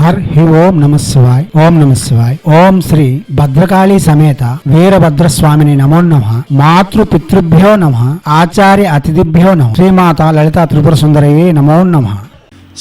హి ఓం నమ శివాయ్. ఓం నమ శివాయ్. ఓం శ్రీ భద్రకాళీ సమేత వీరభద్రస్వామిని నమో నమః. మాతృ పితృభ్యో నమః. ఆచార్య అతిథిభ్యో నమః. శ్రీమాత లలితా త్రిపుర సుందరయే నమో నమః.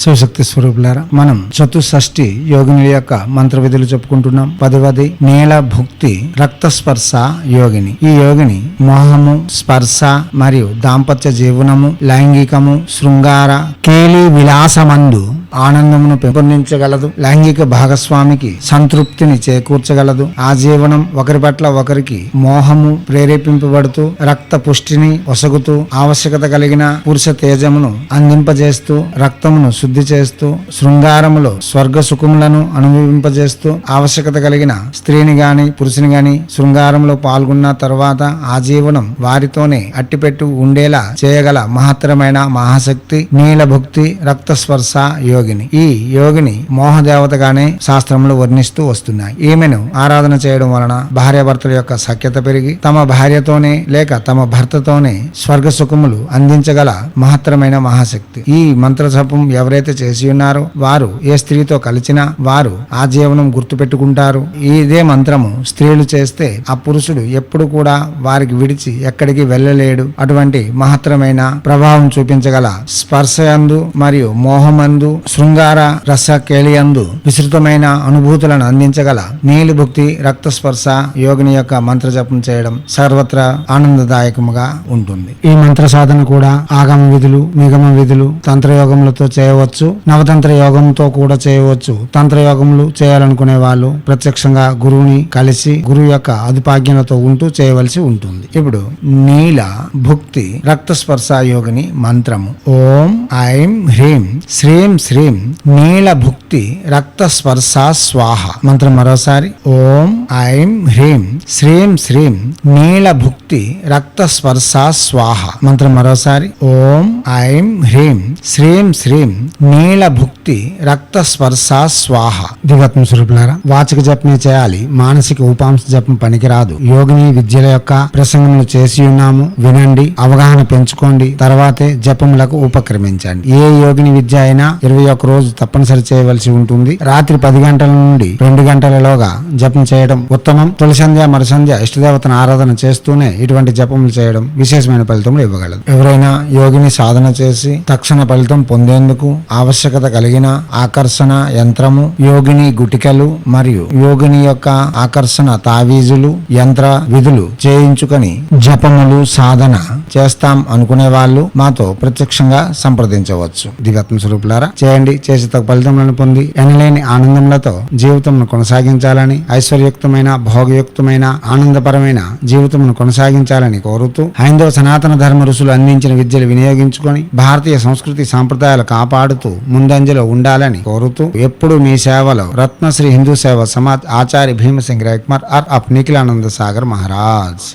శివశక్తి స్వరూపులారా, మనం చతుషష్ఠి యోగిని యొక్క మంత్ర విధులు చెప్పుకుంటున్నాం. 10వది నీల భుక్తి రక్త స్పర్శ యోగిని. ఈ యోగిని మోహము, స్పర్శ మరియు దాంపత్య జీవనము, లైంగికము, శృంగార, కేలి విలాసమందు ఆనందమును పెంపొందించగలదు. లైంగిక భాగస్వామికి సంతృప్తిని చేకూర్చగలదు. ఆ జీవనం ఒకరి పట్ల ఒకరికి మోహము ప్రేరేపింపబడుతూ రక్త పుష్టిని ఒసగుతూ ఆవశ్యకత కలిగిన పురుష తేజమును అందింపజేస్తూ రక్తమును శుద్ధి చేస్తూ శృంగారములో స్వర్గ సుఖములను అనుభవింపజేస్తూ ఆవశ్యకత కలిగిన స్త్రీని గాని పురుషుని గాని శృంగారంలో పాల్గొన్న తర్వాత ఆ జీవనం వారితోనే అట్టిపెట్టు ఉండేలా చేయగల మహత్తరమైన మహాశక్తి నీలభుక్తి రక్త స్పర్శ యోగిని. ఈ యోగిని మోహదేవతగానే శాస్త్రములు వర్ణిస్తూ వస్తున్నాయి. ఈమెను ఆరాధన చేయడం వలన భార్యాభర్తల యొక్క సఖ్యత పెరిగి తమ భార్యతోనే లేక తమ భర్తతోనే స్వర్గ సుఖములు అందించగల మహత్తరమైన మహాశక్తి. ఈ మంత్ర జపం ఎవరైతే చేసి ఉన్నారో వారు ఏ స్త్రీతో కలిసినా వారు ఆ జీవనం గుర్తు పెట్టుకుంటారు. ఇదే మంత్రము స్త్రీలు చేస్తే ఆ పురుషుడు ఎప్పుడు కూడా వారికి విడిచి ఎక్కడికి వెళ్ళలేడు. అటువంటి మహత్తరమైన ప్రభావం చూపించగల స్పర్శయందు మరియు మోహమందు శృంగార రస కేళియందు విస్తృతమైన అనుభూతులను అందించగల నీలిభుక్తి రక్త స్పర్శ యోగిని యొక్క మంత్ర జపం చేయడం సర్వత్రా ఆనందదాయకముగా ఉంటుంది. ఈ మంత్ర సాధన కూడా ఆగమ విధులు, నిగమ విధులు, తంత్రయోగములతో చేయవచ్చు. నవతంత్ర యోగంతో కూడా చేయవచ్చు. తంత్రయోగములు చేయాలనుకునే వాళ్ళు ప్రత్యక్షంగా గురువుని కలిసి గురువు యొక్క అదుపాజ్ఞలతో ఉంటూ చేయవలసి ఉంటుంది. ఇప్పుడు నీల భుక్తి రక్త స్పర్శ యోగిని మంత్రము. ఓం ఐం హ్రీం శ్రీం శ్రీం నీల భుక్తి రక్త స్పర్శ స్వాహ. మంత్రం మరోసారి. ఓం ఐం హ్రీం శ్రీం శ్రీం నీల భుక్తి రక్త స్పర్శ స్వాహ. మంత్రం మరోసారి. ఓం ఐం హ్రీం శ్రీం శ్రీం నీల భుక్తి రక్త స్పర్శ స్వాహ. దివ్యాత్మ స్వరూపులారా, వాచిక జపమే చేయాలి. మానసిక ఉపాంశ జపం పనికిరాదు. యోగిని విద్యల యొక్క ప్రసంగములు చేసి ఉన్నాము, వినండి, అవగాహన పెంచుకోండి, తర్వాతే జపములకు ఉపక్రమించండి. ఏ యోగిని విద్య అయినా 21 రోజు తప్పనిసరి చేయవలసి ఉంటుంది. రాత్రి 10 గంటల నుండి 2 గంటలలోగా జపం చేయడం ఉత్తమం. తొలి సంధ్య మరుసంధ్య ఇష్టదేవతను ఆరాధన చేస్తూనే ఇటువంటి జపములు చేయడం విశేషమైన ఫలితములు ఇవ్వగలదు. ఎవరైనా యోగిని సాధన చేసి తక్షణ ఫలితం పొందేందుకు ఆవశ్యకత కలిగిన ఆకర్షణ యంత్రము, యోగిని గుటికలు మరియు యోగిని యొక్క ఆకర్షణ తావీజులు, యంత్ర విధులు చేయించుకొని జపములు సాధన చేస్తాం అనుకునే వాళ్ళు మాతో ప్రత్యక్షంగా సంప్రదించవచ్చు. దివ్యాత్మ స్వరూపులారా, చేయండి. చేసి తగ్గ ఫలితములను పొంది ఎనలేని ఆనందములతో జీవితమును కొనసాగించాలని, ఐశ్వర్యయుక్తమైన భోగయుక్తమైన ఆనందపరమైన జీవితమును కొనసాగించాలని కోరుతూ హైందవ సనాతన ధర్మ ఋషులు అందించిన విద్యలు వినియోగించుకొని భారతీయ సంస్కృతి సాంప్రదాయాలు కాపాడుతూ ముందంజలో ఉండాలని కోరుతూ ఎప్పుడు మీ సేవలో రత్నశ్రీ హిందూ సేవ సమాజ్ ఆచార్య భీమసింగ్ రైక్మర్ ఆర్ అప్ నిఖిలానంద సాగర్ మహారాజ్.